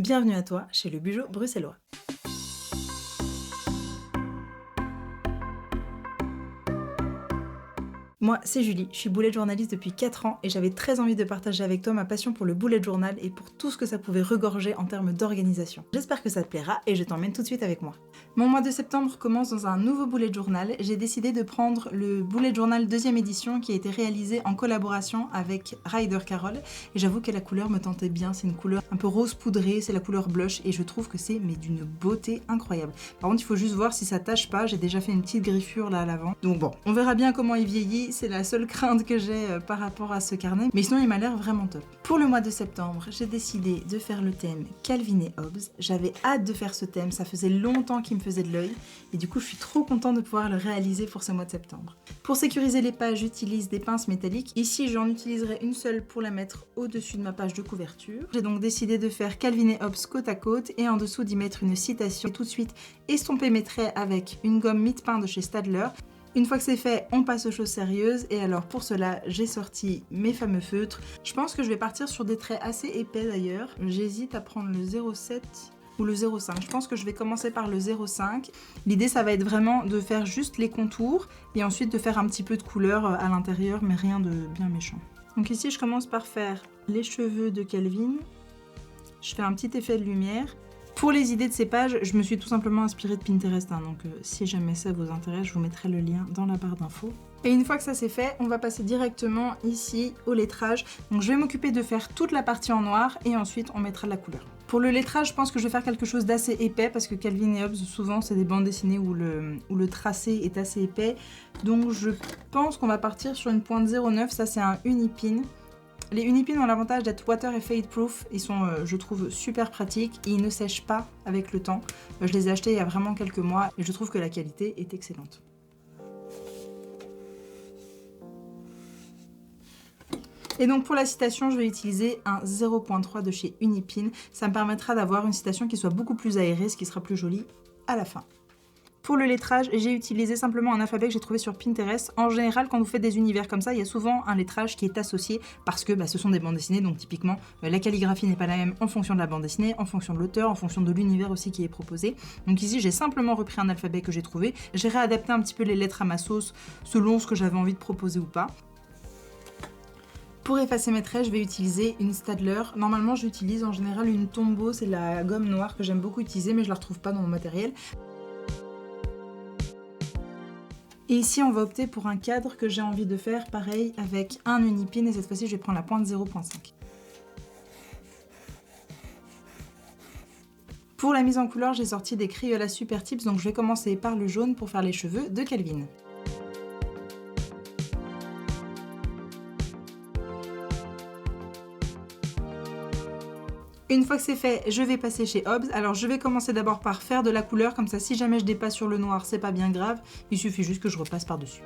Bienvenue à toi chez le Bugeot bruxellois. Moi, c'est Julie, je suis bullet journaliste depuis 4 ans et j'avais très envie de partager avec toi ma passion pour le bullet journal et pour tout ce que ça pouvait regorger en termes d'organisation. J'espère que ça te plaira et je t'emmène tout de suite avec moi. Mon mois de septembre commence dans un nouveau bullet journal. J'ai décidé de prendre le bullet journal 2e édition qui a été réalisé en collaboration avec Ryder Carroll et j'avoue que la couleur me tentait bien. C'est une couleur un peu rose poudrée, c'est la couleur blush et je trouve que c'est d'une beauté incroyable. Par contre, il faut juste voir si ça tâche pas. J'ai déjà fait une petite griffure là à l'avant. Donc bon, on verra bien comment il vieillit. C'est la seule crainte que j'ai par rapport à ce carnet, mais sinon il m'a l'air vraiment top. Pour le mois de septembre, j'ai décidé de faire le thème Calvin et Hobbes. J'avais hâte de faire ce thème, ça faisait longtemps qu'il me faisait de l'œil, et du coup je suis trop contente de pouvoir le réaliser pour ce mois de septembre. Pour sécuriser les pages, j'utilise des pinces métalliques. Ici, j'en utiliserai une seule pour la mettre au-dessus de ma page de couverture. J'ai donc décidé de faire Calvin et Hobbes côte à côte, et en dessous d'y mettre une citation, et tout de suite estomper mes traits avec une gomme mite-pain de chez Staedtler. Une fois que c'est fait, on passe aux choses sérieuses et alors pour cela, j'ai sorti mes fameux feutres. Je pense que je vais partir sur des traits assez épais d'ailleurs. J'hésite à prendre le 0,7 ou le 0,5. Je pense que je vais commencer par le 0,5. L'idée, ça va être vraiment de faire juste les contours et ensuite de faire un petit peu de couleur à l'intérieur, mais rien de bien méchant. Donc ici, je commence par faire les cheveux de Calvin. Je fais un petit effet de lumière. Pour les idées de ces pages, je me suis tout simplement inspirée de Pinterest, donc si jamais ça vous intéresse, je vous mettrai le lien dans la barre d'infos. Et une fois que ça c'est fait, on va passer directement ici au lettrage. Donc je vais m'occuper de faire toute la partie en noir et ensuite on mettra de la couleur. Pour le lettrage, je pense que je vais faire quelque chose d'assez épais parce que Calvin et Hobbes, souvent c'est des bandes dessinées où le tracé est assez épais. Donc je pense qu'on va partir sur une pointe 0,9, ça c'est un Unipin. Les Unipin ont l'avantage d'être water et fade proof, ils sont je trouve super pratiques et ils ne sèchent pas avec le temps. Je les ai achetés il y a vraiment quelques mois et je trouve que la qualité est excellente. Et donc pour la citation, je vais utiliser un 0.3 de chez Unipin. Ça me permettra d'avoir une citation qui soit beaucoup plus aérée, ce qui sera plus joli à la fin. Pour le lettrage, j'ai utilisé simplement un alphabet que j'ai trouvé sur Pinterest. En général, quand vous faites des univers comme ça, il y a souvent un lettrage qui est associé parce que ce sont des bandes dessinées, donc typiquement, la calligraphie n'est pas la même en fonction de la bande dessinée, en fonction de l'auteur, en fonction de l'univers aussi qui est proposé. Donc ici, j'ai simplement repris un alphabet que j'ai trouvé. J'ai réadapté un petit peu les lettres à ma sauce selon ce que j'avais envie de proposer ou pas. Pour effacer mes traits, je vais utiliser une Staedtler. Normalement, j'utilise en général une Tombow, c'est la gomme noire que j'aime beaucoup utiliser, mais je la retrouve pas dans mon matériel. Et ici, on va opter pour un cadre que j'ai envie de faire, pareil, avec un Unipin, et cette fois-ci, je vais prendre la pointe 0.5. Pour la mise en couleur, j'ai sorti des Crayola Super Tips, donc je vais commencer par le jaune pour faire les cheveux de Calvin. Une fois que c'est fait, je vais passer chez Hobbes. Alors je vais commencer d'abord par faire de la couleur, comme ça si jamais je dépasse sur le noir, c'est pas bien grave, il suffit juste que je repasse par-dessus.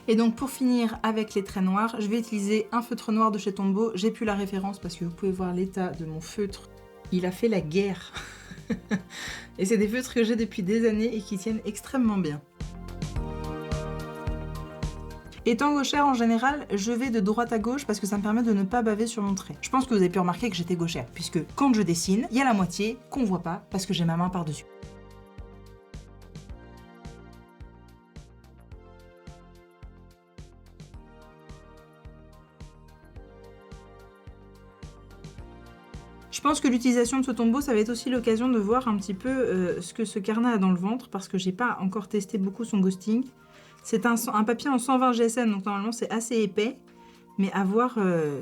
Et donc pour finir avec les traits noirs, je vais utiliser un feutre noir de chez Tombow. J'ai plus la référence parce que vous pouvez voir l'état de mon feutre. Il a fait la guerre. Et c'est des feutres que j'ai depuis des années et qui tiennent extrêmement bien. Étant gauchère en général, je vais de droite à gauche parce que ça me permet de ne pas baver sur mon trait. Je pense que vous avez pu remarquer que j'étais gauchère, puisque quand je dessine, il y a la moitié qu'on voit pas parce que j'ai ma main par-dessus. Je pense que l'utilisation de ce Tombow, ça va être aussi l'occasion de voir un petit peu ce que ce carnet a dans le ventre, parce que j'ai pas encore testé beaucoup son ghosting. C'est un papier en 120 GSM, donc normalement c'est assez épais, mais à voir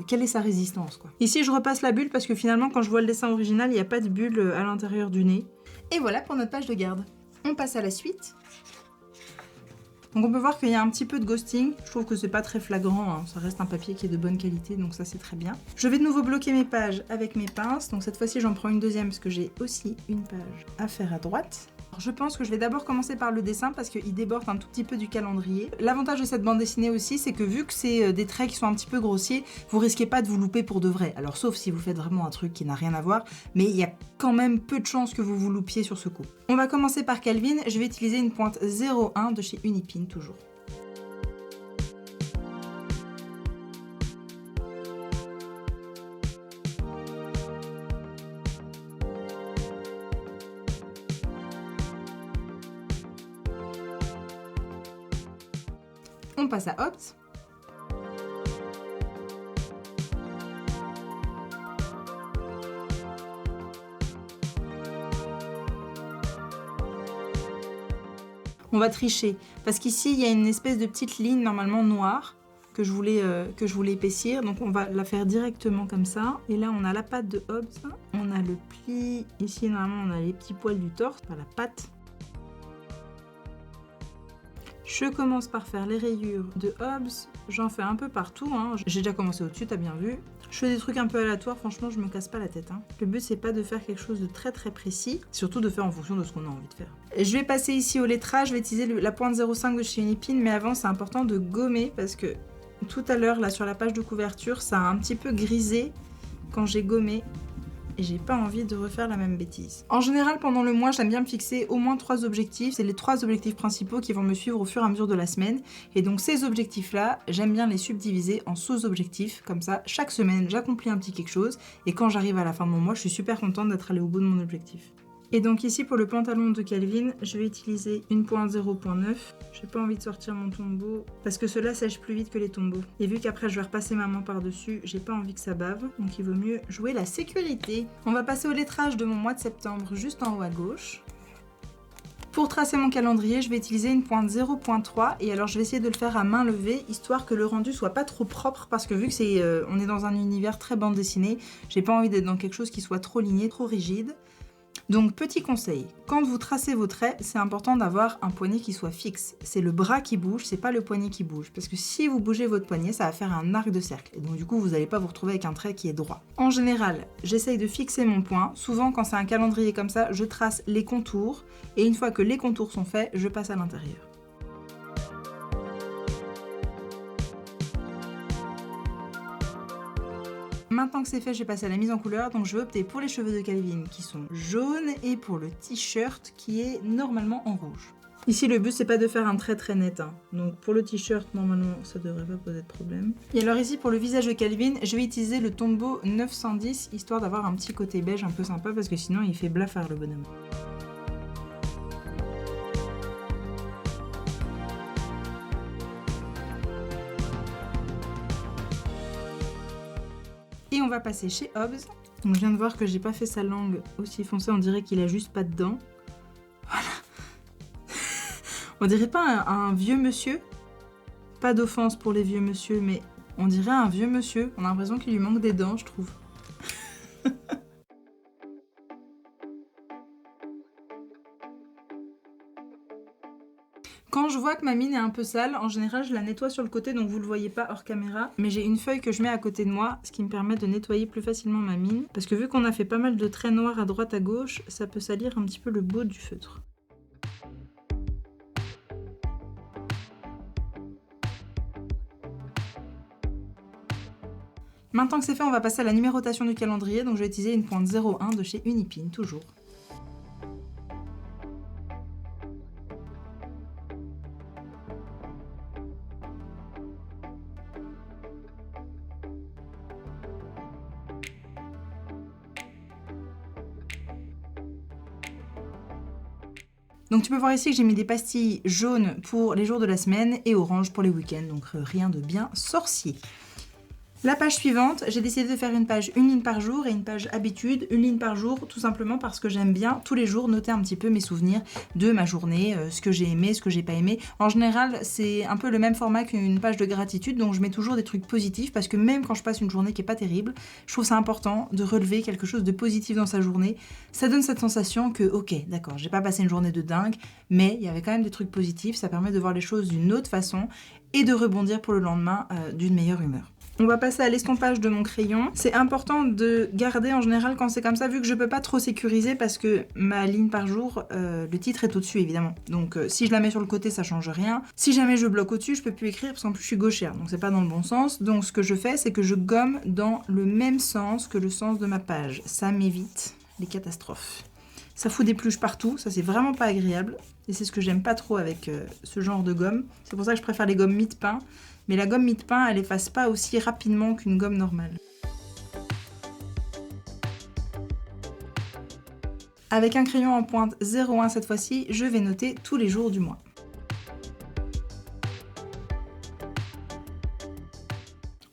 quelle est sa résistance, quoi. Ici je repasse la bulle parce que finalement quand je vois le dessin original, il n'y a pas de bulle à l'intérieur du nez. Et voilà pour notre page de garde. On passe à la suite. Donc on peut voir qu'il y a un petit peu de ghosting, je trouve que c'est pas très flagrant, ça reste un papier qui est de bonne qualité, donc ça c'est très bien. Je vais de nouveau bloquer mes pages avec mes pinces, donc cette fois-ci j'en prends une deuxième parce que j'ai aussi une page à faire à droite. Alors, je pense que je vais d'abord commencer par le dessin parce qu'il déborde un tout petit peu du calendrier. L'avantage de cette bande dessinée aussi, c'est que vu que c'est des traits qui sont un petit peu grossiers, vous risquez pas de vous louper pour de vrai. Alors sauf si vous faites vraiment un truc qui n'a rien à voir, mais il y a quand même peu de chances que vous vous loupiez sur ce coup. On va commencer par Calvin, je vais utiliser une pointe 0,1 de chez Unipin toujours. On passe à Hobbs. On va tricher, parce qu'ici, il y a une espèce de petite ligne normalement noire que je voulais épaissir. Donc on va la faire directement comme ça. Et là, on a la patte de Hobbs. On a le pli. Ici, normalement, on a les petits poils du torse, par la patte. Je commence par faire les rayures de Hobbs. J'en fais un peu partout. Hein. J'ai déjà commencé au-dessus, t'as bien vu. Je fais des trucs un peu aléatoires, franchement, je me casse pas la tête. Hein. Le but, c'est pas de faire quelque chose de très très précis, surtout de faire en fonction de ce qu'on a envie de faire. Je vais passer ici au lettrage, je vais utiliser la pointe 0,5 de chez Unipin, mais avant, c'est important de gommer parce que tout à l'heure, là, sur la page de couverture, ça a un petit peu grisé quand j'ai gommé. Et j'ai pas envie de refaire la même bêtise. En général, pendant le mois, j'aime bien me fixer au moins 3 objectifs. C'est les 3 objectifs principaux qui vont me suivre au fur et à mesure de la semaine. Et donc ces objectifs-là, j'aime bien les subdiviser en sous-objectifs. Comme ça, chaque semaine, j'accomplis un petit quelque chose. Et quand j'arrive à la fin de mon mois, je suis super contente d'être allée au bout de mon objectif. Et donc ici, pour le pantalon de Calvin, je vais utiliser une pointe 0,9. J'ai pas envie de sortir mon tombeau parce que cela sèche plus vite que les tombeaux. Et vu qu'après je vais repasser ma main par-dessus, j'ai pas envie que ça bave. Donc il vaut mieux jouer la sécurité. On va passer au lettrage de mon mois de septembre, juste en haut à gauche. Pour tracer mon calendrier, je vais utiliser une pointe 0,3 et alors je vais essayer de le faire à main levée, histoire que le rendu soit pas trop propre, parce que vu que on est dans un univers très bande dessinée, j'ai pas envie d'être dans quelque chose qui soit trop ligné, trop rigide. Donc petit conseil, quand vous tracez vos traits, c'est important d'avoir un poignet qui soit fixe. C'est le bras qui bouge, c'est pas le poignet qui bouge. Parce que si vous bougez votre poignet, ça va faire un arc de cercle. Et donc du coup, vous n'allez pas vous retrouver avec un trait qui est droit. En général, j'essaye de fixer mon point. Souvent, quand c'est un calendrier comme ça, je trace les contours. Et une fois que les contours sont faits, je passe à l'intérieur. Maintenant que c'est fait, je vais passer à la mise en couleur, donc je vais opter pour les cheveux de Calvin qui sont jaunes et pour le t-shirt qui est normalement en rouge. Ici le but c'est pas de faire un trait très net, hein. Donc pour le t-shirt normalement ça devrait pas poser de problème. Et alors ici pour le visage de Calvin, je vais utiliser le Tombow 910 histoire d'avoir un petit côté beige un peu sympa parce que sinon il fait blafard le bonhomme. Et on va passer chez Hobbs. Donc je viens de voir que j'ai pas fait sa langue aussi foncée, on dirait qu'il a juste pas de dents. Voilà. On dirait pas un vieux monsieur. Pas d'offense pour les vieux monsieur, mais on dirait un vieux monsieur. On a l'impression qu'il lui manque des dents, je trouve. Quand je vois que ma mine est un peu sale, en général je la nettoie sur le côté, donc vous le voyez pas hors caméra. Mais j'ai une feuille que je mets à côté de moi, ce qui me permet de nettoyer plus facilement ma mine. Parce que vu qu'on a fait pas mal de traits noirs à droite à gauche, ça peut salir un petit peu le bout du feutre. Maintenant que c'est fait, on va passer à la numérotation du calendrier, donc je vais utiliser une pointe 0,1 de chez Unipin, toujours. Donc tu peux voir ici que j'ai mis des pastilles jaunes pour les jours de la semaine et orange pour les week-ends, donc rien de bien sorcier. La page suivante, j'ai décidé de faire une page une ligne par jour et une page habitude, une ligne par jour, tout simplement parce que j'aime bien tous les jours noter un petit peu mes souvenirs de ma journée, ce que j'ai aimé, ce que j'ai pas aimé. En général, c'est un peu le même format qu'une page de gratitude, donc je mets toujours des trucs positifs parce que même quand je passe une journée qui est pas terrible, je trouve ça important de relever quelque chose de positif dans sa journée. Ça donne cette sensation que, ok, d'accord, j'ai pas passé une journée de dingue, mais il y avait quand même des trucs positifs, ça permet de voir les choses d'une autre façon et de rebondir pour le lendemain d'une meilleure humeur. On va passer à l'estompage de mon crayon. C'est important de garder en général quand c'est comme ça, vu que je peux pas trop sécuriser parce que ma ligne par jour, le titre est au-dessus évidemment. Donc si je la mets sur le côté, ça change rien. Si jamais je bloque au-dessus, je peux plus écrire parce qu'en plus je suis gauchère, donc c'est pas dans le bon sens. Donc ce que je fais, c'est que je gomme dans le même sens que le sens de ma page. Ça m'évite les catastrophes. Ça fout des pluches partout, ça c'est vraiment pas agréable. Et c'est ce que j'aime pas trop avec ce genre de gomme. C'est pour ça que je préfère les gommes mie-de-pain. Mais la gomme mie-de-pain, elle efface pas aussi rapidement qu'une gomme normale. Avec un crayon en pointe 0,1 cette fois-ci, je vais noter tous les jours du mois.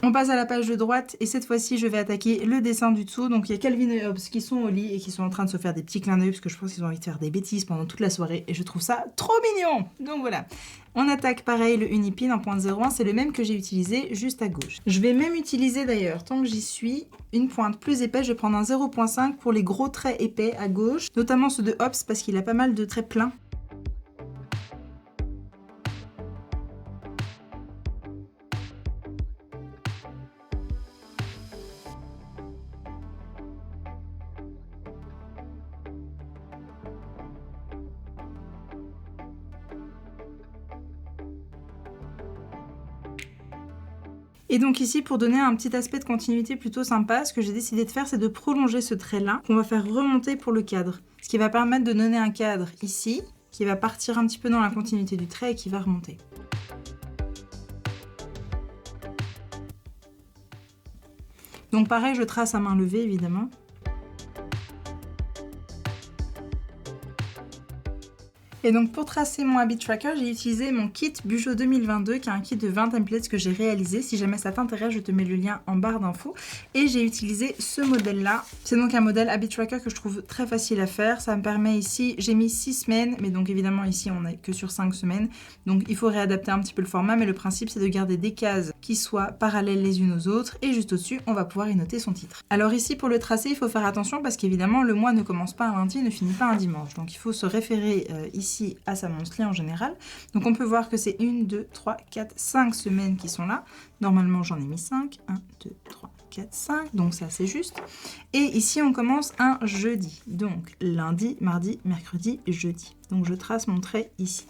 On passe à la page de droite et cette fois-ci je vais attaquer le dessin du dessous. Donc il y a Calvin et Hobbes qui sont au lit et qui sont en train de se faire des petits clins d'œil parce que je pense qu'ils ont envie de faire des bêtises pendant toute la soirée et je trouve ça trop mignon. Donc voilà. On attaque pareil le Unipin en 0.01, c'est le même que j'ai utilisé juste à gauche. Je vais même utiliser d'ailleurs, tant que j'y suis, une pointe plus épaisse. Je vais prendre un 0.5 pour les gros traits épais à gauche, notamment ceux de Hobbes parce qu'il a pas mal de traits pleins. Et donc ici, pour donner un petit aspect de continuité plutôt sympa, ce que j'ai décidé de faire, c'est de prolonger ce trait-là, qu'on va faire remonter pour le cadre. Ce qui va permettre de donner un cadre ici, qui va partir un petit peu dans la continuité du trait et qui va remonter. Donc pareil, je trace à main levée, évidemment. Et donc pour tracer mon habit tracker, j'ai utilisé mon kit Bujo 2022 qui est un kit de 20 templates que j'ai réalisé. Si jamais ça t'intéresse, je te mets le lien en barre d'infos. Et j'ai utilisé ce modèle-là. C'est donc un modèle habit tracker que je trouve très facile à faire. Ça me permet ici, j'ai mis 6 semaines, mais donc évidemment ici on n'est que sur 5 semaines. Donc il faut réadapter un petit peu le format, mais le principe c'est de garder des cases qui soient parallèles les unes aux autres. Et juste au-dessus, on va pouvoir y noter son titre. Alors ici pour le tracer, il faut faire attention parce qu'évidemment le mois ne commence pas un lundi et ne finit pas un dimanche. Donc il faut se référer ici à sa monthly en général. Donc on peut voir que c'est 1, 2, 3, 4, 5 semaines qui sont là. Normalement j'en ai mis 5. 1, 2, 3, 4, 5. Donc ça c'est juste. Et ici on commence un jeudi. Donc lundi, mardi, mercredi, jeudi. Donc je trace mon trait ici.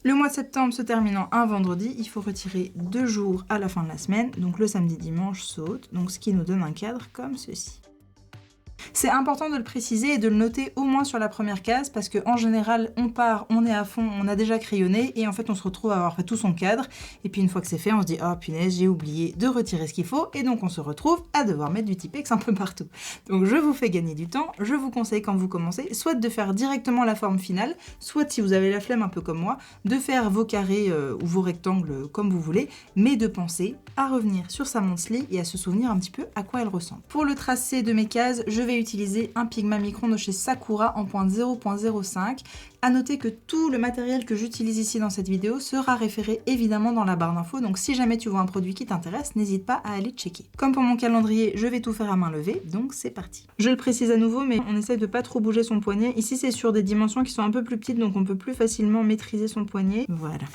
Le mois de septembre se terminant un vendredi, il faut retirer 2 jours à la fin de la semaine. Donc le samedi, dimanche saute. Donc ce qui nous donne un cadre comme ceci. C'est important de le préciser et de le noter au moins sur la première case parce qu'en général, on part, on est à fond, on a déjà crayonné et en fait, on se retrouve à avoir fait tout son cadre. Et puis, une fois que c'est fait, on se dit « Oh punaise, j'ai oublié de retirer ce qu'il faut » et donc on se retrouve à devoir mettre du Tipex un peu partout. Donc, je vous fais gagner du temps. Je vous conseille quand vous commencez, soit de faire directement la forme finale, soit si vous avez la flemme un peu comme moi, de faire vos carrés ou vos rectangles comme vous voulez, mais de penser à revenir sur sa monthly et à se souvenir un petit peu à quoi elle ressemble. Pour le tracé de mes cases, je vais utiliser un Pigma Micron de chez Sakura en point 0.05. A noter que tout le matériel que j'utilise ici dans cette vidéo sera référé évidemment dans la barre d'infos, donc si jamais tu vois un produit qui t'intéresse, n'hésite pas à aller checker. Comme pour mon calendrier, je vais tout faire à main levée, donc c'est parti. Je le précise à nouveau, mais on essaie de pas trop bouger son poignet. Ici c'est sur des dimensions qui sont un peu plus petites, donc on peut plus facilement maîtriser son poignet. Voilà.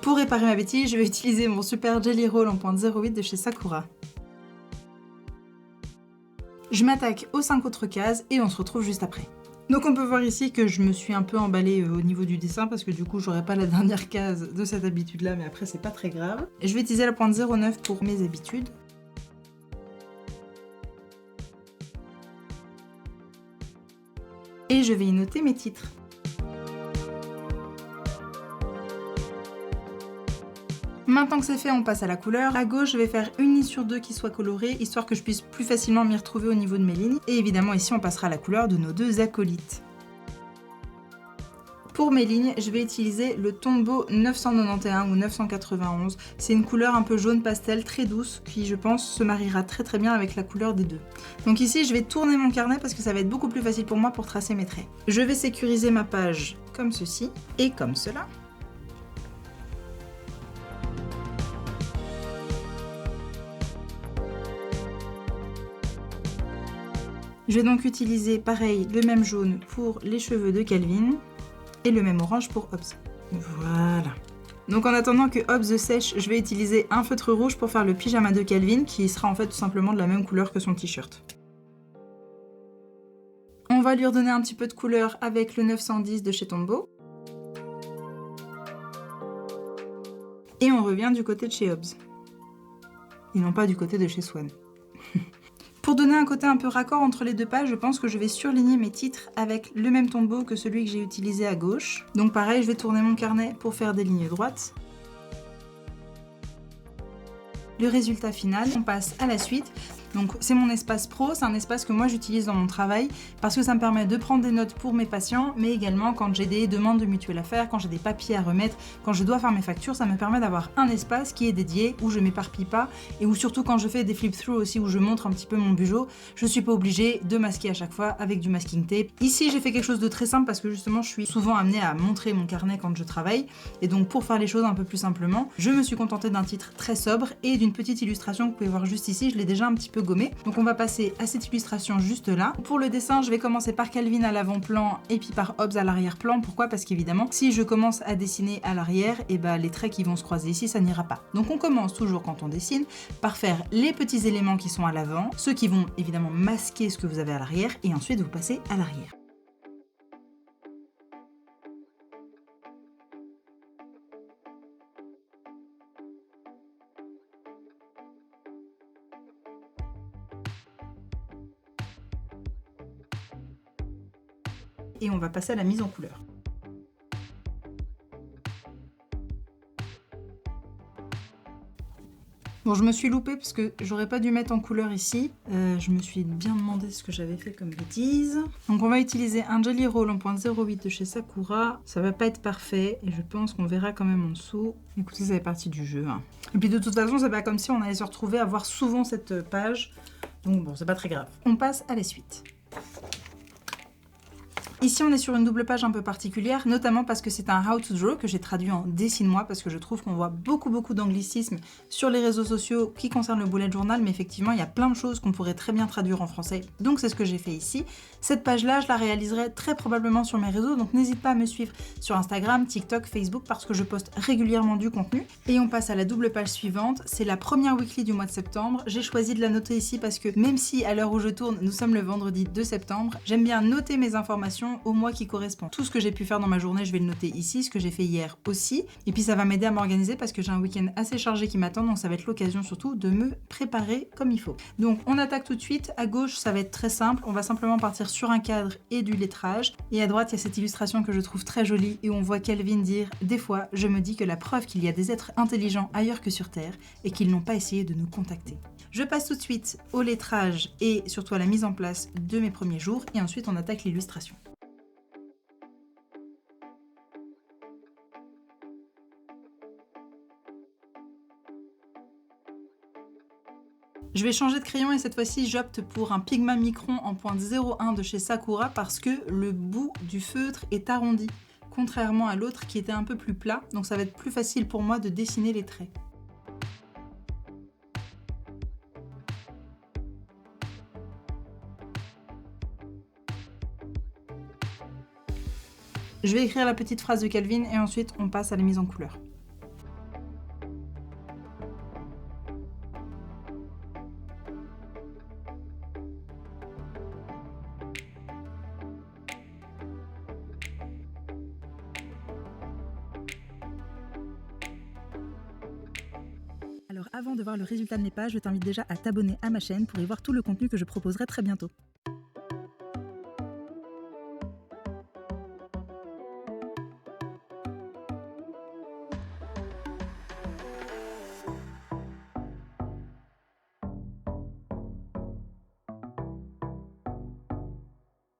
Pour réparer ma bêtise, je vais utiliser mon super Jelly Roll en point 08 de chez Sakura. Je m'attaque aux 5 autres cases et on se retrouve juste après. Donc on peut voir ici que je me suis un peu emballée au niveau du dessin parce que du coup j'aurai pas la dernière case de cette habitude là, mais après c'est pas très grave. Je vais utiliser la pointe 09 pour mes habitudes. Et je vais y noter mes titres. Maintenant que c'est fait, on passe à la couleur. À gauche, je vais faire une ligne sur 2 qui soit colorée, histoire que je puisse plus facilement m'y retrouver au niveau de mes lignes. Et évidemment, ici, on passera à la couleur de nos 2 acolytes. Pour mes lignes, je vais utiliser le Tombow 991 ou 991. C'est une couleur un peu jaune pastel, très douce, qui, je pense, se mariera très très bien avec la couleur des deux. Donc ici, je vais tourner mon carnet parce que ça va être beaucoup plus facile pour moi pour tracer mes traits. Je vais sécuriser ma page comme ceci et comme cela. Je vais donc utiliser pareil le même jaune pour les cheveux de Calvin et le même orange pour Hobbes. Voilà. Donc en attendant que Hobbes sèche, je vais utiliser un feutre rouge pour faire le pyjama de Calvin qui sera en fait tout simplement de la même couleur que son t-shirt. On va lui redonner un petit peu de couleur avec le 910 de chez Tombow. Et on revient du côté de chez Hobbes. Et non pas du côté de chez Swan. Pour donner un côté un peu raccord entre les deux pages, je pense que je vais surligner mes titres avec le même Tombow que celui que j'ai utilisé à gauche. Donc pareil, je vais tourner mon carnet pour faire des lignes droites. le résultat final, on passe à la suite. Donc c'est mon espace pro, c'est un espace que moi j'utilise dans mon travail parce que ça me permet de prendre des notes pour mes patients, mais également quand j'ai des demandes de mutuelle à faire, quand j'ai des papiers à remettre, quand je dois faire mes factures, ça me permet d'avoir un espace qui est dédié, où je m'éparpille pas et où surtout quand je fais des flip-through aussi, où je montre un petit peu mon bureau, je suis pas obligée de masquer à chaque fois avec du masking tape. Ici j'ai fait quelque chose de très simple parce que justement je suis souvent amenée à montrer mon carnet quand je travaille et donc pour faire les choses un peu plus simplement, je me suis contentée d'un titre très sobre et d'une petite illustration que vous pouvez voir juste ici, je l'ai déjà un petit peu gommé. Donc on va passer à cette illustration juste là. Pour le dessin, je vais commencer par Calvin à l'avant-plan et puis par Hobbs à l'arrière-plan. Pourquoi? Parce qu'évidemment, si je commence à dessiner à l'arrière, et les traits qui vont se croiser ici, ça n'ira pas. Donc on commence toujours quand on dessine par faire les petits éléments qui sont à l'avant, ceux qui vont évidemment masquer ce que vous avez à l'arrière, et ensuite vous passez à l'arrière. Et on va passer à la mise en couleur. Bon, je me suis loupée parce que j'aurais pas dû mettre en couleur ici. Je me suis bien demandé ce que j'avais fait comme bêtise. Donc on va utiliser un Jelly Roll en 0.08 de chez Sakura. Ça va pas être parfait et je pense qu'on verra quand même en dessous. Écoutez, ça fait partie du jeu. Et puis de toute façon, c'est pas comme si on allait se retrouver à voir souvent cette page. Donc bon, c'est pas très grave. On passe à la suite. Ici, on est sur une double page un peu particulière, notamment parce que c'est un How to Draw que j'ai traduit en Dessine-moi, parce que je trouve qu'on voit beaucoup d'anglicismes sur les réseaux sociaux qui concernent le bullet journal, mais effectivement, il y a plein de choses qu'on pourrait très bien traduire en français, donc c'est ce que j'ai fait ici. Cette page-là, je la réaliserai très probablement sur mes réseaux, donc n'hésite pas à me suivre sur Instagram, TikTok, Facebook, parce que je poste régulièrement du contenu. Et on passe à la double page suivante, c'est la première weekly du mois de septembre. J'ai choisi de la noter ici parce que même si à l'heure où je tourne, nous sommes le vendredi 2 septembre, j'aime bien noter mes informations au mois qui correspond. Tout ce que j'ai pu faire dans ma journée, je vais le noter ici, ce que j'ai fait hier aussi. Et puis ça va m'aider à m'organiser parce que j'ai un week-end assez chargé qui m'attend, donc ça va être l'occasion surtout de me préparer comme il faut. Donc on attaque tout de suite. À gauche, ça va être très simple. On va simplement partir sur un cadre et du lettrage. Et à droite, il y a cette illustration que je trouve très jolie et où on voit Calvin dire « Des fois, je me dis que la preuve qu'il y a des êtres intelligents ailleurs que sur Terre et qu'ils n'ont pas essayé de nous contacter. » Je passe tout de suite au lettrage et surtout à la mise en place de mes premiers jours et ensuite on attaque l'illustration. Je vais changer de crayon et cette fois-ci j'opte pour un Pigma Micron en 0.01 de chez Sakura parce que le bout du feutre est arrondi, contrairement à l'autre qui était un peu plus plat, donc ça va être plus facile pour moi de dessiner les traits. Je vais écrire la petite phrase de Calvin et ensuite on passe à la mise en couleur. Alors avant de voir le résultat de mes pages, je t'invite déjà à t'abonner à ma chaîne pour y voir tout le contenu que je proposerai très bientôt.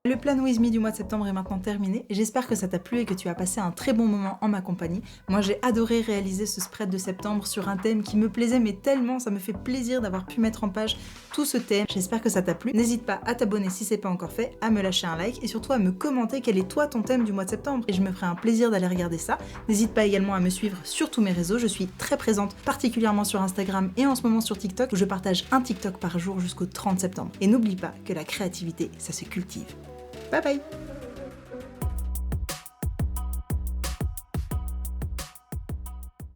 Le Plan With Me du mois de septembre est maintenant terminé. J'espère que ça t'a plu et que tu as passé un très bon moment en ma compagnie. Moi, j'ai adoré réaliser ce spread de septembre sur un thème qui me plaisait, mais tellement, ça me fait plaisir d'avoir pu mettre en page tout ce thème. J'espère que ça t'a plu. N'hésite pas à t'abonner si c'est pas encore fait, à me lâcher un like et surtout à me commenter quel est toi ton thème du mois de septembre. Et je me ferai un plaisir d'aller regarder ça. N'hésite pas également à me suivre sur tous mes réseaux. Je suis très présente, particulièrement sur Instagram et en ce moment sur TikTok, où je partage un TikTok par jour jusqu'au 30 septembre. Et n'oublie pas que la créativité, ça se cultive. Bye bye!